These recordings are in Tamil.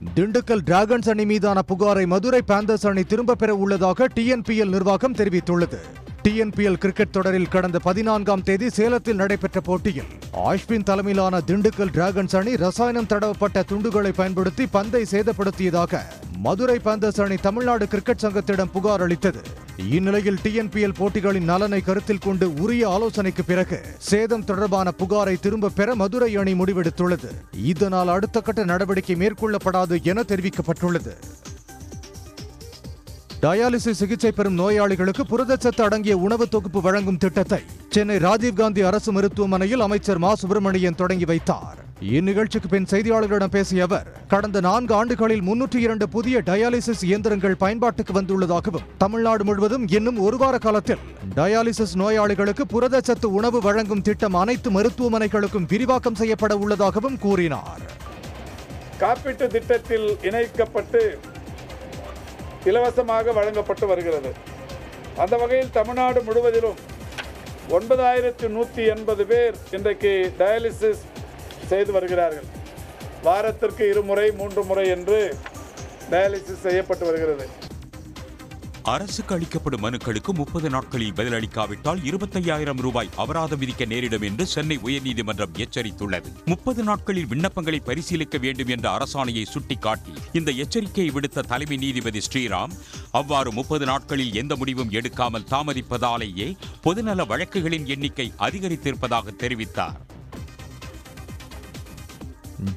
திண்டுக்கல் டிராகன்ஸ் அணி மீதான புகாரை மதுரை பேந்தர்ஸ் அணி திரும்ப பெற உள்ளதாக டிஎன்பிஎல் நிர்வாகம் தெரிவித்துள்ளது. டிஎன்பிஎல் கிரிக்கெட் தொடரில் கடந்த 14ஆம் தேதி சேலத்தில் நடைபெற்ற போட்டியில் அஸ்வின் தலைமையிலான திண்டுக்கல் டிராகன்ஸ் அணி ரசாயனம் தடவப்பட்ட துண்டுகளை பயன்படுத்தி பந்தை சேதப்படுத்தியதாக மதுரை பேந்தர்ஸ் அணி தமிழ்நாடு கிரிக்கெட் சங்கத்திடம் புகார் அளித்தது. இந்நிலையில் டிஎன்பிஎல் போட்டிகளின் நலனை கருத்தில் கொண்டு உரிய ஆலோசனைக்கு பிறகு சேதம் தொடர்பான புகாரை திரும்ப பெற மதுரை அணி முடிவெடுத்துள்ளது. இதனால் அடுத்த கட்ட நடவடிக்கை மேற்கொள்ளப்படாது என தெரிவிக்கப்பட்டுள்ளது. டயாலிசிஸ் சிகிச்சை பெறும் நோயாளிகளுக்கு புரதச்சத்து அடங்கிய உணவு தொகுப்பு வழங்கும் திட்டத்தை சென்னை ராஜீவ்காந்தி அரசு மருத்துவமனையில் அமைச்சர் மா சுப்பிரமணியன் தொடங்கி வைத்தார். இந்நிகழ்ச்சிக்கு பின் செய்தியாளர்களிடம் பேசிய அவர், கடந்த 4 ஆண்டுகளில் 302 புதிய டயாலிசிஸ் இயந்திரங்கள் பயன்பாட்டுக்கு வந்துள்ளதாகவும், தமிழ்நாடு முழுவதும் இன்னும் 1 வார காலத்தில் டயாலிசிஸ் நோயாளிகளுக்கு புரதச்சத்து உணவு வழங்கும் திட்டம் அனைத்து மருத்துவமனைகளுக்கும் விரிவாக்கம் செய்யப்பட உள்ளதாகவும் கூறினார். காப்பீட்டு திட்டத்தில் இணைக்கப்பட்டு இலவசமாக வழங்கப்பட்டு வருகிறது. அந்த வகையில் தமிழ்நாடு முழுவதிலும் 9180 பேர் இன்றைக்கு டயாலிசிஸ் செய்து வருகிறார்கள். வாரத்திற்கு 2 முறை 3 முறை என்று டயாலிசிஸ் செய்யப்பட்டு வருகிறது. அரசுக்கு அளிக்கப்படும் மனுக்களுக்கு 30 நாட்களில் பதிலளிக்காவிட்டால் 25,000 ரூபாய் அபராதம் விதிக்க நேரிடும் என்று சென்னை உயர்நீதிமன்றம் எச்சரித்துள்ளது. 30 நாட்களில் விண்ணப்பங்களை பரிசீலிக்க வேண்டும் என்ற அரசாணையை சுட்டிக்காட்டி இந்த எச்சரிக்கையை விடுத்த தலைமை நீதிபதி ஸ்ரீராம், அவ்வாறு 30 நாட்களில் எந்த முடிவும் எடுக்காமல் தாமதிப்பதாலேயே பொதுநல வழக்குகளின் எண்ணிக்கை அதிகரித்திருப்பதாக தெரிவித்தார்.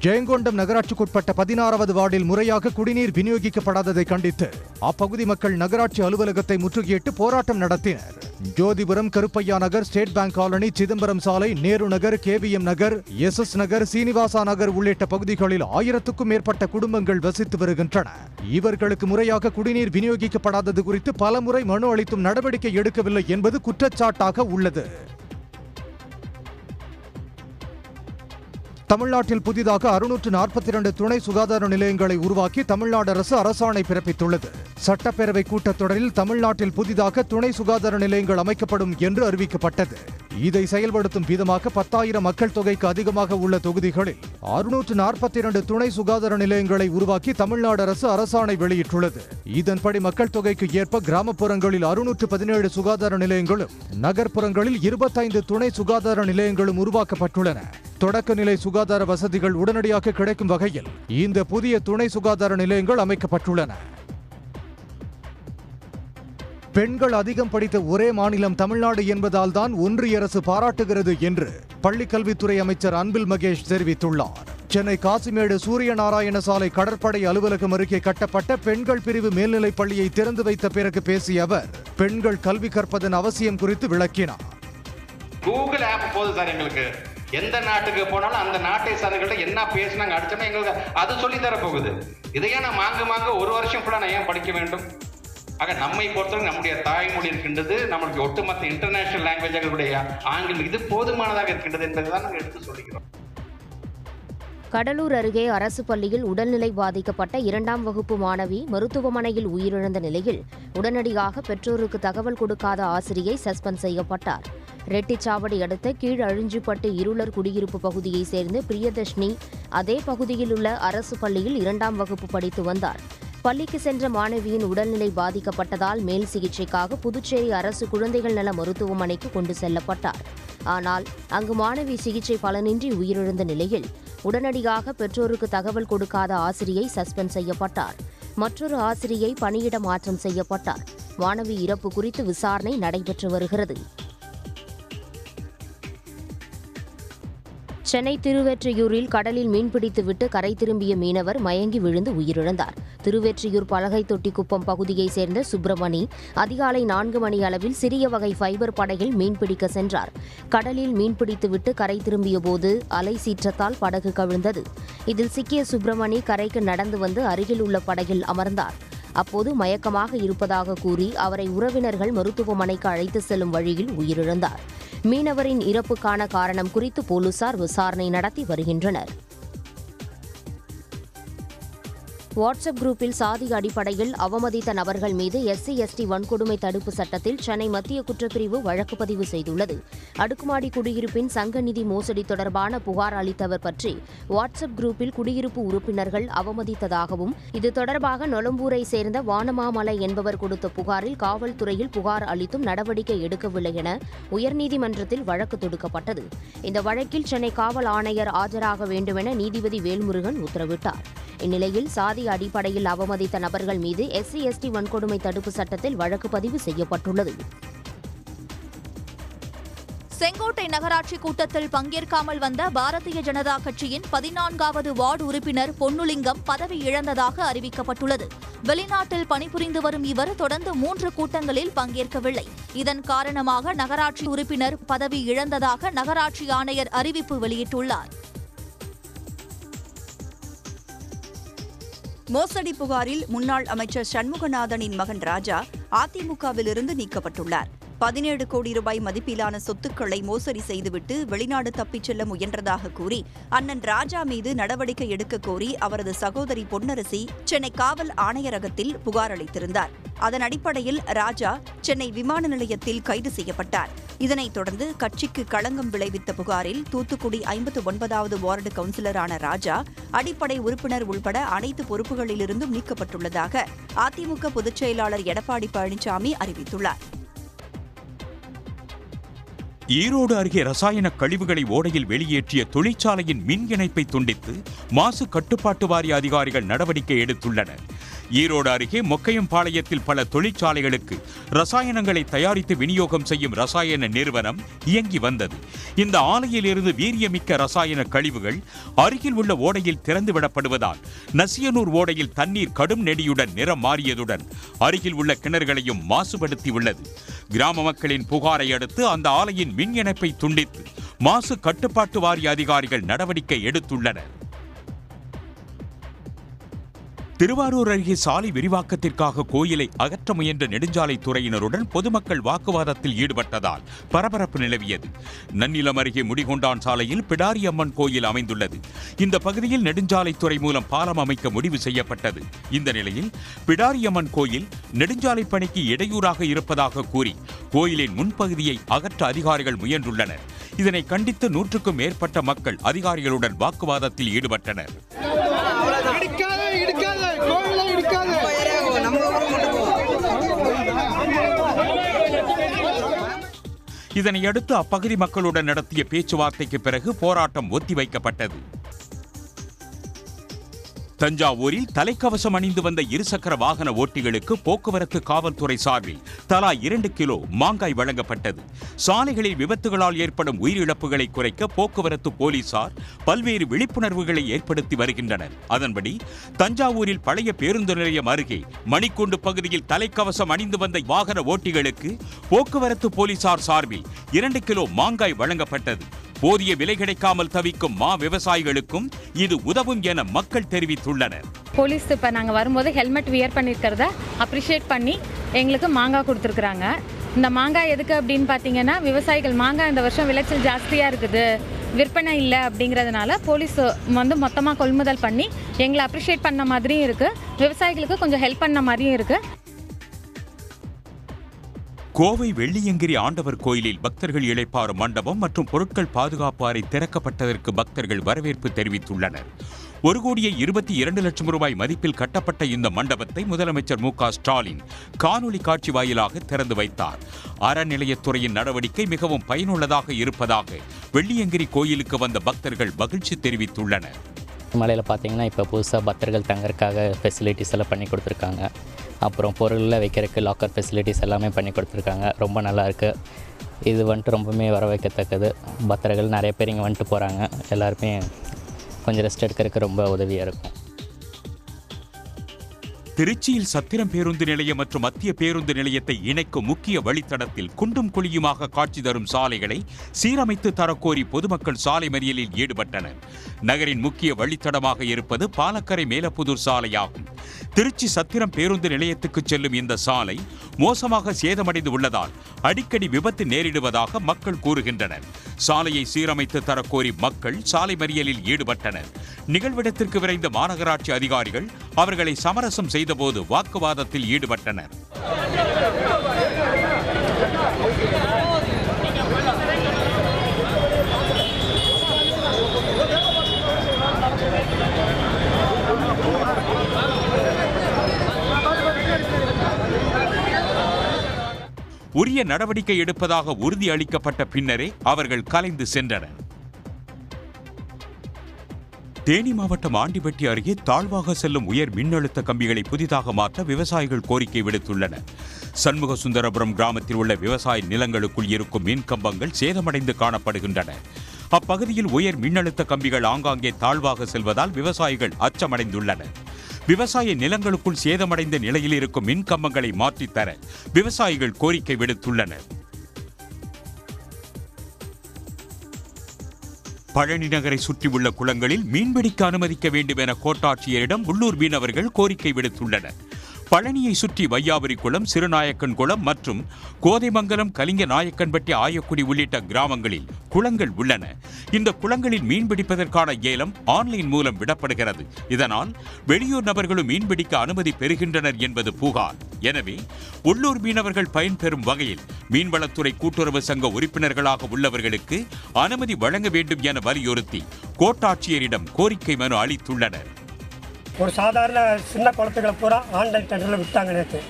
ஜெயங்கொண்டம் நகராட்சிக்குட்பட்ட 16வது வார்டில் முறையாக குடிநீர் விநியோகிக்கப்படாததை கண்டித்து அப்பகுதி மக்கள் நகராட்சி அலுவலகத்தை முற்றுகையிட்டு போராட்டம் நடத்தினர். ஜோதிபுரம், கருப்பையா நகர், ஸ்டேட் பேங்க் காலனி, சிதம்பரம் சாலை, நேரு நகர், கேவிஎம் நகர், எஸ்எஸ் நகர், சீனிவாசா நகர் உள்ளிட்ட பகுதிகளில் 1000க்கும் மேற்பட்ட குடும்பங்கள் வசித்து வருகின்றன. இவர்களுக்கு முறையாக குடிநீர் விநியோகிக்கப்படாதது குறித்து பலமுறை மனு அளித்தும் நடவடிக்கை எடுக்கவில்லை என்பது குற்றச்சாட்டாக உள்ளது. தமிழ்நாட்டில் புதிதாக 642 துணை சுகாதார நிலையங்களை உருவாக்கி தமிழ்நாடு அரசு அரசாணை பிறப்பித்துள்ளது. சட்டப்பேரவை கூட்டத்தொடரில் தமிழ்நாட்டில் புதிதாக துணை சுகாதார நிலையங்கள் அமைக்கப்படும் என்று அறிவிக்கப்பட்டது. இதை செயல்படுத்தும் விதமாக 10,000 மக்கள் தொகைக்கு அதிகமாக உள்ள தொகுதிகளில் 642 துணை சுகாதார நிலையங்களை உருவாக்கி தமிழ்நாடு அரசு அரசாணை வெளியிட்டுள்ளது. இதன்படி மக்கள் தொகைக்கு ஏற்ப கிராமப்புறங்களில் 617 சுகாதார நிலையங்களும், நகர்ப்புறங்களில் 25 துணை சுகாதார நிலையங்களும் உருவாக்கப்பட்டுள்ளன. தொடக்க நிலை சுகாதார வசதிகள் உடனடியாக கிடைக்கும் வகையில் இந்த புதிய துணை சுகாதார நிலையங்கள் அமைக்கப்பட்டுள்ளன. பெண்கள் அதிகம் படித்த ஒரே மாநிலம் தமிழ்நாடு என்பதால் தான் ஒன்றிய அரசு பாராட்டுகிறது என்று பள்ளிக்கல்வித்துறை அமைச்சர் அன்பில் மகேஷ் தெரிவித்துள்ளார். சென்னை காசிமேடு சூரியநாராயண சாலை கடற்படை அலுவலகம் அருகே கட்டப்பட்ட பெண்கள் பிரிவு மேல்நிலைப் பள்ளியை திறந்து வைத்த பிறகு பேசிய அவர், பெண்கள் கல்வி கற்பதன் அவசியம் குறித்து விளக்கினார். கூகுள் ஆப் போது சார், எங்களுக்கு எந்த நாட்டுக்கு போனாலும் அந்த நாட்டை சார்ந்த என்ன பேசினாங்க அடிச்சோன்னா எங்களுக்கு அது சொல்லி தர போகுது. இதையே நான் மாங்க 1 வருஷம் ஃபுல்லாக நான் ஏன் படிக்க வேண்டும்? ஆக நம்மை பொறுத்தவரை நம்முடைய தாய்மொழி இருக்கின்றது, நம்மளுக்கு ஒட்டுமொத்த இன்டர்நேஷனல் லாங்குவேஜ் ஆங்கிலம் இது போதுமானதாக இருக்கின்றது என்பதை நாங்கள் எடுத்து சொல்லிக்கிறோம். கடலூர் அருகே அரசு பள்ளியில் உடல்நிலை பாதிக்கப்பட்ட 2ஆம் வகுப்பு மாணவி மருத்துவமனையில் உயிரிழந்த நிலையில் உடனடியாக பெற்றோருக்கு தகவல் கொடுக்காத ஆசிரியை சஸ்பெண்ட் செய்யப்பட்டார். ரெட்டிச்சாவடி அடுத்த கீழ் அழிஞ்சிப்பட்டு இருளர் குடியிருப்பு பகுதியைச் சேர்ந்த பிரியதர்ஷினி அதே பகுதியில் உள்ள அரசு பள்ளியில் 2ஆம் வகுப்பு படித்து வந்தார். பள்ளிக்கு சென்ற மாணவியின் உடல்நிலை பாதிக்கப்பட்டதால் மேல் சிகிச்சைக்காக புதுச்சேரி அரசு குழந்தைகள் நல மருத்துவமனைக்கு கொண்டு செல்லப்பட்டார். ஆனால் அங்கு மாணவி சிகிச்சை பலனின்றி உயிரிழந்த நிலையில் உடனடியாக பெற்றோருக்கு தகவல் கொடுக்காத ஆசிரியை சஸ்பெண்ட் செய்யப்பட்டார். மற்றொரு ஆசிரியை பணியிட மாற்றம் செய்யப்பட்டார். மாணவி இறப்பு குறித்து விசாரணை நடைபெற்று வருகிறது. சென்னை திருவெற்றியூரில் கடலில் மீன்பிடித்துவிட்டு கரை திரும்பிய மீனவர் மயங்கி விழுந்து உயிரிழந்தார். திருவெற்றியூர் பலகை தொட்டிக்குப்பம் பகுதியைச் சேர்ந்த சுப்பிரமணி அதிகாலை 4 மணி அளவில் சிறிய வகை ஃபைபர் படகில் மீன்பிடிக்க சென்றார். கடலில் மீன்பிடித்துவிட்டு கரை திரும்பிய போது அலை சீற்றத்தால் படகு கவிழ்ந்தது. இதில் சிக்கிய சுப்பிரமணி கரைக்கு நடந்து வந்து அருகில் உள்ள படகில் அமர்ந்தார். அப்போது மயக்கமாக இருப்பதாக கூறி அவரை உறவினர்கள் மருத்துவமனைக்கு அழைத்து செல்லும் வழியில் உயிரிழந்தார். மீனவரின் இறப்புக்கான காரணம் குறித்து போலீசார் விசாரணை நடத்தி வருகின்றனர். வாட்ஸ்அப் குரூப்பில் சாதி அடிப்படையில் அவமதித்த நபர்கள் மீது SC/ST வன்கொடுமை தடுப்பு சட்டத்தில் சென்னை மத்திய குற்றப்பிரிவு வழக்கு பதிவு செய்துள்ளது. அடுக்குமாடி குடியிருப்பின் சங்க நிதி மோசடி தொடர்பான புகார் அளித்தவர் பற்றி வாட்ஸ்அப் குரூப்பில் குடியிருப்பு உறுப்பினர்கள் அவமதித்ததாகவும், இது தொடர்பாக நொளம்பூரை சேர்ந்த வானமாமலை என்பவர் கொடுத்த புகாரில் காவல்துறையில் புகார் அளித்தும் நடவடிக்கை எடுக்கவில்லை என உயர்நீதிமன்றத்தில் வழக்கு தொடுக்கப்பட்டது. இந்த வழக்கில் சென்னை காவல் ஆணையர் ஆஜராக வேண்டுமென நீதிபதி வேல்முருகன் உத்தரவிட்டார். இந்நிலையில் சாதி அடிப்படையில் அவமதித்த நபர்கள் மீது SC/ST வன்கொடுமை தடுப்பு சட்டத்தில் வழக்கு பதிவு செய்யப்பட்டுள்ளது. செங்கோட்டை நகராட்சி கூட்டத்தில் பங்கேற்காமல் வந்த பாரதிய ஜனதா கட்சியின் 14வது வார்டு உறுப்பினர் பொன்னுலிங்கம் பதவி இழந்ததாக அறிவிக்கப்பட்டுள்ளது. வெளிநாட்டில் பணிபுரிந்து வரும் இவர் தொடர்ந்து 3 கூட்டங்களில் பங்கேற்கவில்லை. இதன் காரணமாக நகராட்சி உறுப்பினர் பதவி இழந்ததாக நகராட்சி ஆணையர் அறிவிப்பு வெளியிட்டுள்ளார். மோசடி புகாரில் முன்னாள் அமைச்சர் சண்முகநாதனின் மகன் ராஜா அதிமுகவிலிருந்து நீக்கப்பட்டுள்ளார். 17 கோடி ரூபாய் மதிப்பிலான சொத்துக்களை மோசடி செய்துவிட்டு வெளிநாடு தப்பிச் செல்ல முயன்றதாக கூறி அண்ணன் ராஜா மீது நடவடிக்கை எடுக்க கோரி அவரது சகோதரி பொன்னரசி சென்னை காவல் ஆணையரகத்தில் புகார் அளித்திருந்தார். அதன் அடிப்படையில் ராஜா சென்னை விமான நிலையத்தில் கைது செய்யப்பட்டார். இதனைத் தொடர்ந்து கட்சிக்கு களங்கம் விளைவித்த புகாரில் தூத்துக்குடி 59வது வார்டு கவுன்சிலரான ராஜா அடிப்படை உறுப்பினர் உள்பட அனைத்து பொறுப்புகளிலிருந்தும் நீக்கப்பட்டுள்ளதாக அதிமுக பொதுச் செயலாளர் எடப்பாடி பழனிசாமி அறிவித்துள்ளார். ஈரோடு அருகே ரசாயன கழிவுகளை ஓடையில் வெளியேற்றிய தொழிற்சாலையின் மின் இணைப்பை துண்டித்து மாசு கட்டுப்பாட்டு வாரிய அதிகாரிகள் நடவடிக்கை எடுத்துள்ளனர். ஈரோடு அருகே மொக்கையம்பாளையத்தில் பல தொழிற்சாலைகளுக்கு ரசாயனங்களை தயாரித்து விநியோகம் செய்யும் ரசாயன நிறுவனம் இயங்கி வந்தது. இந்த ஆலையிலிருந்து வீரியமிக்க ரசாயன கழிவுகள் அருகில் உள்ள ஓடையில் திறந்துவிடப்படுவதால் நசியனூர் ஓடையில் தண்ணீர் கடும் நெடியுடன் நிறம் மாறியதுடன் அருகில் உள்ள கிணறுகளையும் மாசுபடுத்தியுள்ளது. கிராம மக்களின் புகாரை அடுத்து அந்த ஆலையின் மின் இணைப்பை துண்டித்து மாசு கட்டுப்பாட்டு வாரிய அதிகாரிகள் நடவடிக்கை எடுத்துள்ளனர். திருவாரூர் அருகே சாலை விரிவாக்கத்திற்காக கோயிலை அகற்ற முயன்ற நெடுஞ்சாலைத்துறையினருடன் பொதுமக்கள் வாக்குவாதத்தில் ஈடுபட்டதால் பரபரப்பு நிலவியது. நன்னிலம் அருகே முடிகொண்டான் சாலையில் பிடாரி அம்மன் கோயில் அமைந்துள்ளது. இந்த பகுதியில் நெடுஞ்சாலைத்துறை மூலம் பாலம் அமைக்க முடிவு செய்யப்பட்டது. இந்த நிலையில் பிடாரி அம்மன் கோயில் நெடுஞ்சாலை பணிக்கு இடையூறாக இருப்பதாக கூறி கோயிலின் முன்பகுதியை அகற்ற அதிகாரிகள் முயன்றுள்ளனர். இதனை கண்டித்து 100க்கும் மேற்பட்ட மக்கள் அதிகாரிகளுடன் வாக்குவாதத்தில் ஈடுபட்டனர். இதனையடுத்து அப்பகுதி மக்களுடன் நடத்திய பேச்சுவார்த்தைக்கு பிறகு போராட்டம் ஒத்திவைக்கப்பட்டது. தஞ்சாவூரில் தலைக்கவசம் அணிந்து வந்த இருசக்கர வாகன ஓட்டிகளுக்கு போக்குவரத்து காவல்துறை சார்பில் தலா 2 கிலோ மாங்காய் வழங்கப்பட்டது. சாலைகளில் விபத்துகளால் ஏற்படும் உயிரிழப்புகளை குறைக்க போக்குவரத்து போலீசார் பல்வேறு விழிப்புணர்வுகளை ஏற்படுத்தி வருகின்றனர். அதன்படி தஞ்சாவூரில் பழைய பேருந்து நிலையம் அருகே மணிக்கூண்டு பகுதியில் தலைக்கவசம் அணிந்து வந்த வாகன ஓட்டிகளுக்கு போக்குவரத்து போலீசார் சார்பில் 2 கிலோ மாங்காய் வழங்கப்பட்டது. போதிய விலை கிடைக்காமல் தவிக்கும் மா விவசாயிகளுக்கும் இது உதவும் என மக்கள் தெரிவித்துள்ளனர். போலீஸ் இப்போ நாங்கள் வரும்போது ஹெல்மெட் வியர் பண்ணியிருக்கிறத அப்ரிஷியேட் பண்ணி எங்களுக்கு மாங்காய் கொடுத்துருக்குறாங்க. இந்த மாங்காய் எதுக்கு அப்படின்னு பார்த்தீங்கன்னா, விவசாயிகள் மாங்காய் இந்த வருஷம் விளைச்சல் ஜாஸ்தியாக இருக்குது, விற்பனை இல்லை அப்படிங்கிறதுனால போலீஸ் வந்து மொத்தமாக கொள்முதல் பண்ணி எங்களை அப்ரிஷியேட் பண்ண மாதிரியும் இருக்குது, விவசாயிகளுக்கு கொஞ்சம் ஹெல்ப் பண்ண மாதிரியும் இருக்குது. கோவை வெள்ளியங்கிரி ஆண்டவர் கோயிலில் பக்தர்கள் இளைப்பாறும் மண்டபம் மற்றும் பொருட்கள் பாதுகாப்பு அறை திறக்கப்பட்டதற்கு பக்தர்கள் வரவேற்பு தெரிவித்துள்ளனர். 1,22,00,000 ரூபாய் மதிப்பில் கட்டப்பட்ட இந்த மண்டபத்தை முதலமைச்சர் மு.க. ஸ்டாலின் காணொலி காட்சி வாயிலாக திறந்து வைத்தார். அறநிலையத்துறையின் நடவடிக்கை மிகவும் பயனுள்ளதாக இருப்பதாக வெள்ளியங்கிரி கோயிலுக்கு வந்த பக்தர்கள் மகிழ்ச்சி தெரிவித்துள்ளனர். மலையில் பார்த்தீங்கன்னா இப்போ புதுசாக பக்தர்கள் தங்கறதுக்காக ஃபெசிலிட்டிஸ் எல்லாம் பண்ணி கொடுத்துருக்காங்க. அப்புறம் பொருளில் வைக்கிறதுக்கு லாக்கர் ஃபெசிலிட்டிஸ் எல்லாமே பண்ணி கொடுத்துருக்காங்க. ரொம்ப நல்லாயிருக்கு. இது வந்துட்டு ரொம்பவுமே வர வைக்கத்தக்கது. பக்தர்கள் நிறைய பேர் இங்கே வந்துட்டு போகிறாங்க. எல்லாருமே கொஞ்சம் ரெஸ்ட் எடுக்கிறதுக்கு ரொம்ப உதவியாக இருக்கும். திருச்சியில் சத்திரம் பேருந்து நிலையம் மற்றும் மத்திய பேருந்து நிலையத்தை இணைக்கும் முக்கிய வழித்தடத்தில் குண்டும் குழியுமாக காட்சி தரும் சாலைகளை சீரமைத்து தரக்கோரி பொதுமக்கள் சாலை மறியலில் ஈடுபட்டனர். நகரின் முக்கிய வழித்தடமாக இருப்பது பாலக்கரை மேலப்புதூர் சாலையாகும். திருச்சி சத்திரம் பேருந்து நிலையத்துக்கு செல்லும் இந்த சாலை மோசமாக சேதமடைந்து உள்ளதால் அடிக்கடி விபத்து நேரிடுவதாக மக்கள் கூறுகின்றனர். சாலையை சீரமைத்து தரக்கோரி மக்கள் சாலை மறியலில் ஈடுபட்டனர். நிகழ்விடத்திற்கு விரைந்த மாநகராட்சி அதிகாரிகள் அவர்களை சமரசம் செய்தபோது வாக்குவாதத்தில் ஈடுபட்டனர். உரிய நடவடிக்கை எடுப்பதாக உறுதி அளிக்கப்பட்ட பின்னரே அவர்கள் கலைந்து சென்றனர். தேனி மாவட்டம் ஆண்டிபட்டி அருகே தாழ்வாக செல்லும் உயர் மின்னழுத்த கம்பிகளை புதிதாக மாற்ற விவசாயிகள் கோரிக்கை விடுத்துள்ளனர். சண்முக சுந்தரபுரம் கிராமத்தில் உள்ள விவசாய நிலங்களுக்குள் இருக்கும் மின் கம்பங்கள் சேதமடைந்து காணப்படுகின்றன. அப்பகுதியில் உயர் மின்னழுத்த கம்பிகள் ஆங்காங்கே தாழ்வாக செல்வதால் விவசாயிகள் அச்சமடைந்துள்ளனர். விவசாய நிலங்களுக்குள் சேதமடைந்த நிலையில் இருக்கும் மின் கம்பங்களை மாற்றித்தர விவசாயிகள் கோரிக்கை விடுத்துள்ளனர். பழனி நகரை சுற்றியுள்ள குளங்களில் மீன்பிடிக்க அனுமதிக்க வேண்டும் என கோட்டாட்சியரிடம் உள்ளூர் மீனவர்கள் கோரிக்கை விடுத்துள்ளனர். பழனியை சுற்றி வையாபுரி குளம், சிறுநாயக்கன் குளம் மற்றும் கோதைமங்கலம், கலிங்க நாயக்கன்பட்டி, ஆயக்குடி உள்ளிட்ட கிராமங்களில் குளங்கள் உள்ளன. இந்த குளங்களில் மீன்பிடிப்பதற்கான ஏலம் ஆன்லைன் மூலம் விடப்படுகிறது. இதனால் வெளியூர் நபர்களும் மீன்பிடிக்க அனுமதி பெறுகின்றனர் என்பது புகார். எனவே உள்ளூர் மீனவர்கள் பயன்பெறும் வகையில் மீன்வளத்துறை கூட்டுறவு சங்க உறுப்பினர்களாக உள்ளவர்களுக்கு அனுமதி வழங்க வேண்டும் என வலியுறுத்தி கோட்டாட்சியரிடம் கோரிக்கை மனு அளித்துள்ளனர். ஒரு சாதாரண சின்ன குளத்துக்களை பூரா ஆன்லைன் டெண்டரில் விட்டாங்க நேற்று.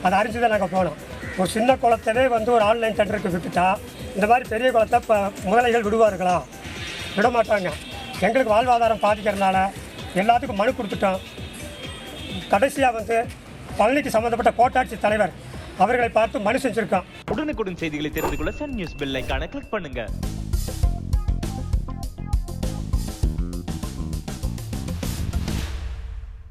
அதை அறிஞ்சு தான் நாங்கள் போனோம். ஒரு சின்ன குளத்தவே ஒரு ஆன்லைன் டெண்டருக்கு விட்டுட்டா இந்த மாதிரி பெரிய குளத்தை இப்போ முதலைகள் விடுவார்களா? விட மாட்டாங்க. எங்களுக்கு வாழ்வாதாரம் பாதிக்கிறதுனால எல்லாத்துக்கும் மனு கொடுத்துட்டோம். கடைசியாக பழனிக்கு சம்மந்தப்பட்ட கோட்டாட்சி தலைவர் அவர்களை பார்த்து மனு செஞ்சுருக்கோம். உடனுக்குடன் செய்திகளை தெரிந்து கொள்ள சன் நியூஸ் பெல் ஐகானை கிளிக் பண்ணுங்க.